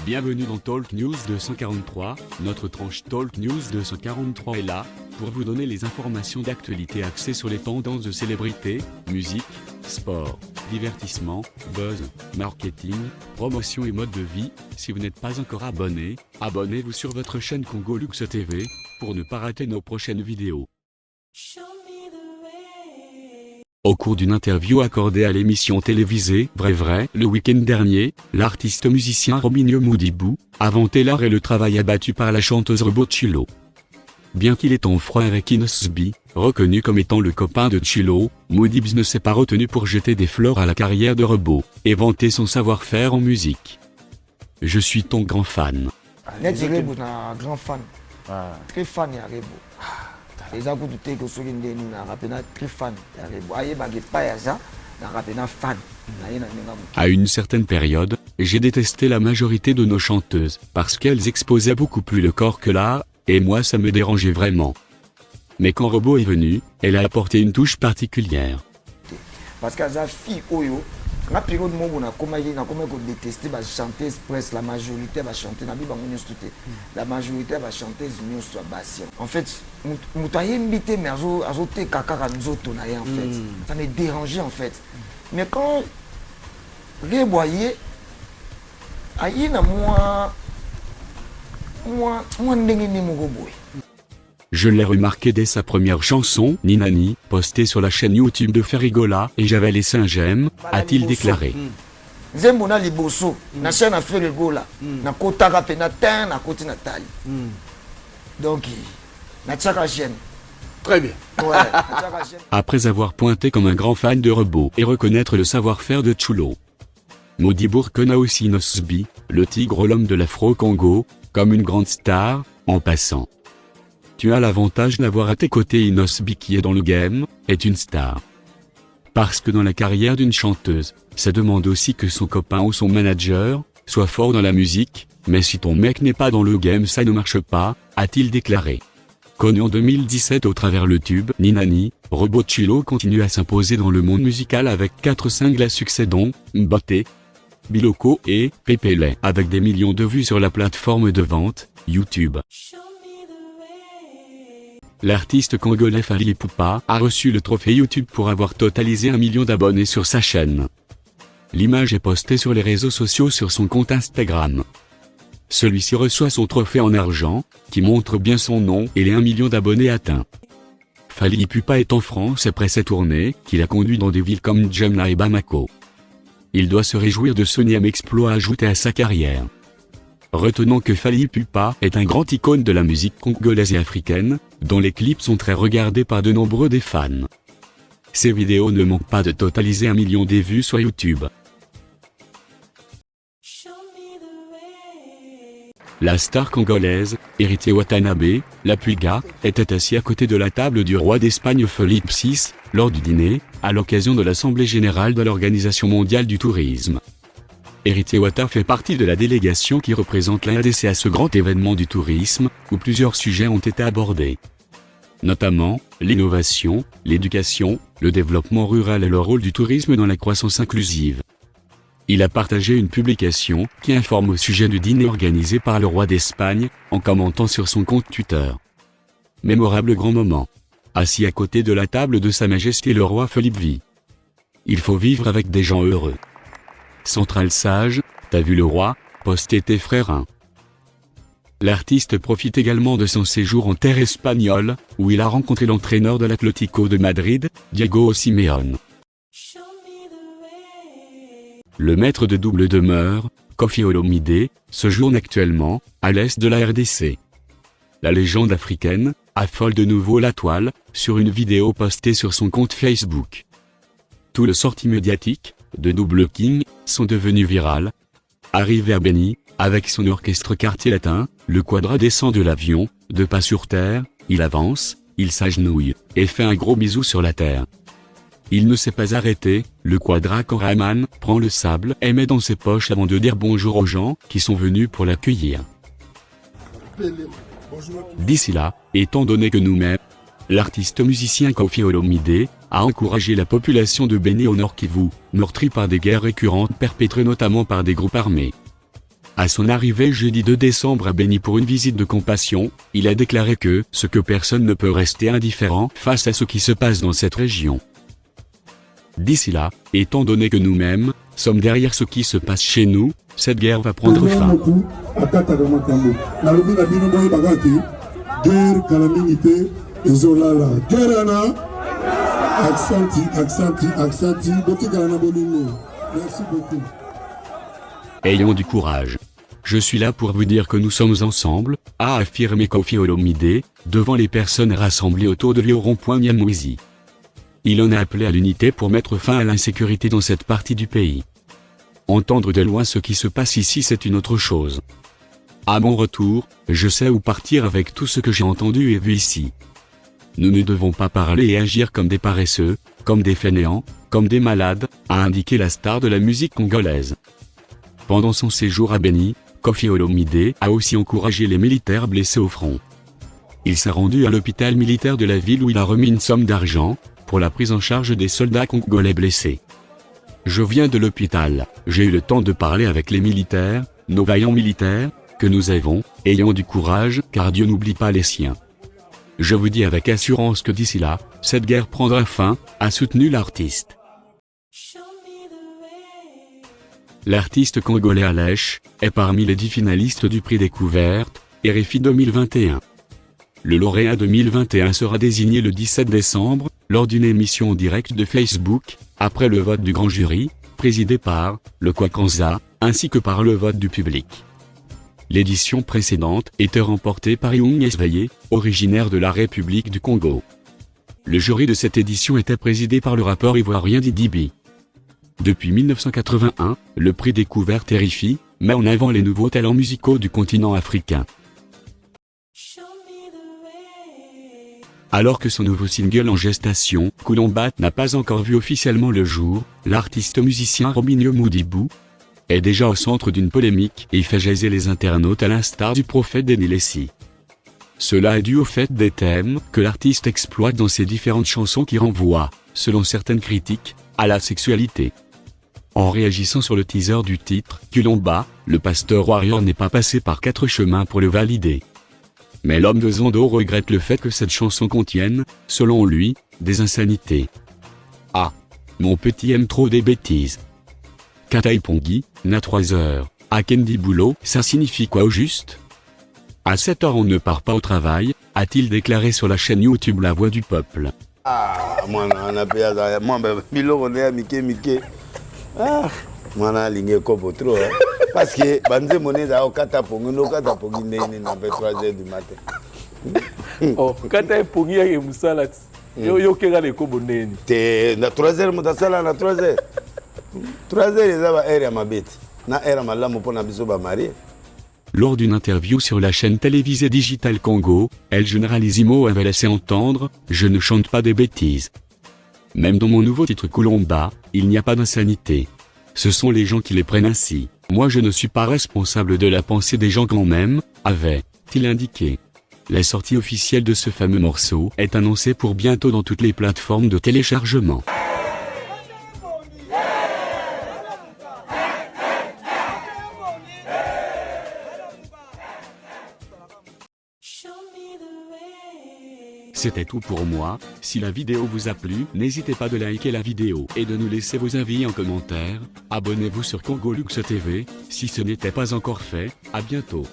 Bienvenue dans Talk News 243, notre tranche Talk News 243 est là, pour vous donner les informations d'actualité axées sur les tendances de célébrités, musique, sport, divertissement, buzz, marketing, promotion et mode de vie. Si vous n'êtes pas encore abonné, abonnez-vous sur votre chaîne Congo Luxe TV, pour ne pas rater nos prochaines vidéos. Au cours d'une interview accordée à l'émission télévisée Vrai Vrai le week-end dernier, l'artiste musicien Robinho Modibo a vanté l'art et le travail abattu par la chanteuse Rebo Chilo. Bien qu'il ait en froid avec Inosbi, reconnu comme étant le copain de Chilo, Modibo ne s'est pas retenu pour jeter des fleurs à la carrière de Rebo et vanter son savoir-faire en musique. Je suis ton grand fan. Rebo est un grand fan, très fan de Rebo. Les gens qui ont très fan À une certaine période, j'ai détesté la majorité de nos chanteuses parce qu'elles exposaient beaucoup plus le corps que l'art, et moi ça me dérangeait vraiment. Mais quand Rebo est venu, elle a apporté une touche particulière. Parce que la fille, la période où on a détesté la chanteuse presque la majorité va chanter la majorité va chanter en fait ça me dérangeait en fait, mais quand Reboyer Je l'ai remarqué dès sa première chanson, Ninani, postée sur la chaîne YouTube de Ferigola, et j'avais laissé un j'aime, a-t-il déclaré. Zembona liboso, na chaîne à Ferigola, na kotaka pe na ten, na koti na taille. Donc, na tchaka j'aime. Très bien. Ouais, Après avoir pointé comme un grand fan de Rebo et reconnaître le savoir-faire de Chulo, Modibo reconnaît aussi Inosbi, le tigre l'homme de l'Afro-Congo, comme une grande star, en passant. Tu as l'avantage d'avoir à tes côtés Inosbi qui est dans le game, est une star. Parce que dans la carrière d'une chanteuse, ça demande aussi que son copain ou son manager soit fort dans la musique, mais si ton mec n'est pas dans le game ça ne marche pas, a-t-il déclaré. Connu en 2017 au travers le tube Ninani, Rebo Chilo continue à s'imposer dans le monde musical avec 4 singles à succès dont Mbote, Biloko et Pepele avec des millions de vues sur la plateforme de vente, YouTube. L'artiste congolais Fally Ipupa a reçu le trophée YouTube pour avoir totalisé 1 million d'abonnés sur sa chaîne. L'image est postée sur les réseaux sociaux sur son compte Instagram. Celui-ci reçoit son trophée en argent, qui montre bien son nom et les 1 million d'abonnés atteints. Fally Ipupa est en France après ses tournées, qu'il a conduit dans des villes comme Djamena et Bamako. Il doit se réjouir de ce nième exploit ajouté à sa carrière. Retenons que Fally Ipupa est un grand icône de la musique congolaise et africaine, dont les clips sont très regardés par de nombreux des fans. Ses vidéos ne manquent pas de totaliser 1 million de vues sur YouTube. La star congolaise, Héritier Watanabe, la Puiga, était assis à côté de la table du roi d'Espagne Philippe VI, lors du dîner, à l'occasion de l'Assemblée générale de l'Organisation mondiale du tourisme. Héritier Wata fait partie de la délégation qui représente la RDC à ce grand événement du tourisme, où plusieurs sujets ont été abordés. Notamment, l'innovation, l'éducation, le développement rural et le rôle du tourisme dans la croissance inclusive. Il a partagé une publication qui informe au sujet du dîner organisé par le roi d'Espagne, en commentant sur son compte Twitter. Mémorable grand moment. Assis à côté de la table de Sa Majesté le roi Philippe V. Il faut vivre avec des gens heureux. Central sage, t'as vu le roi, posté tes frères. L'artiste profite également de son séjour en terre espagnole, où il a rencontré l'entraîneur de l'Atlético de Madrid, Diego Simeone. Le maître de double demeure, Koffi Olomide, séjourne actuellement, à l'est de la RDC. La légende africaine, affole de nouveau la toile, sur une vidéo postée sur son compte Facebook. Tout le sortie médiatique, de Double King, sont devenus virales. Arrivé à Beni, avec son orchestre Quartier Latin, le Quadra descend de l'avion, de pas sur terre, il avance, il s'agenouille, et fait un gros bisou sur la terre. Il ne s'est pas arrêté, le Quadra Choraman prend le sable et met dans ses poches avant de dire bonjour aux gens qui sont venus pour l'accueillir. D'ici là, étant donné que nous-mêmes, l'artiste musicien Koffi Olomide a encouragé la population de Béni au Nord Kivu, meurtrie par des guerres récurrentes perpétrées notamment par des groupes armés. À son arrivée jeudi 2 décembre à Beni pour une visite de compassion, il a déclaré que personne ne peut rester indifférent face à ce qui se passe dans cette région. D'ici là, étant donné que nous-mêmes sommes derrière ce qui se passe chez nous, cette guerre va prendre fin. Merci beaucoup. Ayons du courage. Je suis là pour vous dire que nous sommes ensemble, a affirmé Koffi Olomide, devant les personnes rassemblées autour de lui au rond-point Nyamwezi. Il en a appelé à l'unité pour mettre fin à l'insécurité dans cette partie du pays. Entendre de loin ce qui se passe ici, c'est une autre chose. À mon retour, je sais où partir avec tout ce que j'ai entendu et vu ici. Nous ne devons pas parler et agir comme des paresseux, comme des fainéants, comme des malades, a indiqué la star de la musique congolaise. Pendant son séjour à Beni, Koffi Olomide a aussi encouragé les militaires blessés au front. Il s'est rendu à l'hôpital militaire de la ville où il a remis une somme d'argent pour la prise en charge des soldats congolais blessés. Je viens de l'hôpital, j'ai eu le temps de parler avec les militaires, nos vaillants militaires, que nous avons, ayant du courage car Dieu n'oublie pas les siens. Je vous dis avec assurance que d'ici là, cette guerre prendra fin, a soutenu l'artiste. L'artiste congolais Alèche est parmi les 10 finalistes du prix Découverte, RFI 2021. Le lauréat 2021 sera désigné le 17 décembre, lors d'une émission en direct de Facebook, après le vote du grand jury, présidé par le Kwakanza, ainsi que par le vote du public. L'édition précédente était remportée par Young Esvaye, originaire de la République du Congo. Le jury de cette édition était présidé par le rappeur ivoirien Didi B. Depuis 1981, le prix Découverte RFI met en avant les nouveaux talents musicaux du continent africain. Alors que son nouveau single en gestation, Koulomba, n'a pas encore vu officiellement le jour, l'artiste musicien Rominio Moudibou est déjà au centre d'une polémique et fait jaser les internautes à l'instar du prophète Denilessi. Cela est dû au fait des thèmes que l'artiste exploite dans ses différentes chansons qui renvoient, selon certaines critiques, à la sexualité. En réagissant sur le teaser du titre, Koulomba, le pasteur warrior n'est pas passé par 4 chemins pour le valider. Mais l'homme de Zondo regrette le fait que cette chanson contienne, selon lui, des insanités. Ah, mon petit aime trop des bêtises. Kataï Pongi, na 3 heures, à Kendi Boulot, ça signifie quoi au juste? À 7 heures on ne part pas au travail, a-t-il déclaré sur la chaîne YouTube La Voix du Peuple. Ah, moi on a payé ça, moi Milo on est à Mickey. Ah, moi on a ligné comme trop, hein. Parce que Banze Monnaie a au Katapongi, no Katapongi n'est na 3h du matin. Oh, Katapongi Pongi ya musala. Yo kera le kobo neni. Te na 3h mutasala na 3h. 3h ezaba area mabeti. Na area malamu pona biso ba marié. Lors d'une interview sur la chaîne télévisée Digital Congo, El Generalissimo avait laissé entendre « Je ne chante pas des bêtises ». Même dans mon nouveau titre Koulomba, il n'y a pas d'insanité. Ce sont les gens qui les prennent ainsi. Moi je ne suis pas responsable de la pensée des gens quand même, avait-il indiqué. La sortie officielle de ce fameux morceau est annoncée pour bientôt dans toutes les plateformes de téléchargement. C'était tout pour moi, si la vidéo vous a plu, n'hésitez pas de liker la vidéo et de nous laisser vos avis en commentaire, abonnez-vous sur Congolux TV, si ce n'était pas encore fait, à bientôt.